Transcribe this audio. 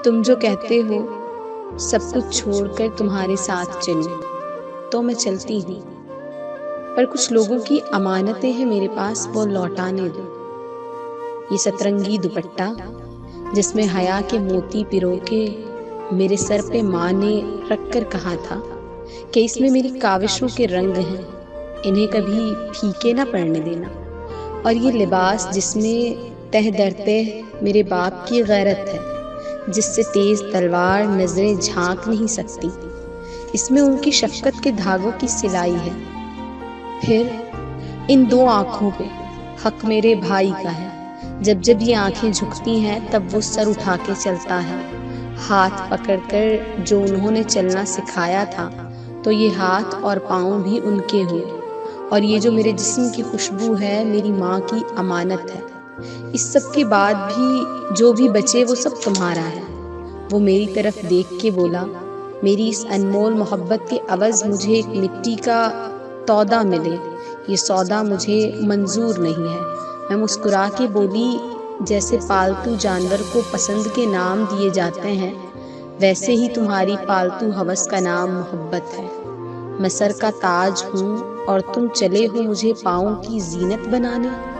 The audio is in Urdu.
تم جو کہتے ہو سب کچھ چھوڑ کر تمہارے ساتھ چلوں تو میں چلتی ہوں، پر کچھ لوگوں کی امانتیں ہیں میرے پاس، وہ لوٹانے دو۔ یہ سترنگی دوپٹہ جس میں حیا کے موتی پرو کے میرے سر پہ ماں نے رکھ کر کہا تھا کہ اس میں میری کاوشوں کے رنگ ہیں، انہیں کبھی پھیکے نہ پڑنے دینا۔ اور یہ لباس جس میں تہ در تہ میرے باپ کی غیرت ہے، جس سے تیز تلوار نظریں جھانک نہیں سکتی، اس میں ان کی شفقت کے دھاگوں کی سلائی ہے۔ پھر ان دو آنکھوں پہ حق میرے بھائی کا ہے، جب جب یہ آنکھیں جھکتی ہیں تب وہ سر اٹھا کے چلتا ہے، ہاتھ پکڑ کر جو انہوں نے چلنا سکھایا تھا، تو یہ ہاتھ اور پاؤں بھی ان کے ہوئے۔ اور یہ جو میرے جسم کی خوشبو ہے میری ماں کی امانت ہے۔ اس سب کے بعد بھی جو بھی بچے وہ سب تمہارا ہے۔ وہ میری طرف دیکھ کے بولا، میری اس انمول محبت کے عوض مجھے ایک مٹی کا تودا ملے، یہ سودا مجھے منظور نہیں ہے۔ میں مسکرا کے بولی، جیسے پالتو جانور کو پسند کے نام دیے جاتے ہیں، ویسے ہی تمہاری پالتو ہوس کا نام محبت ہے۔ میں سر کا تاج ہوں اور تم چلے ہو مجھے پاؤں کی زینت بنانے۔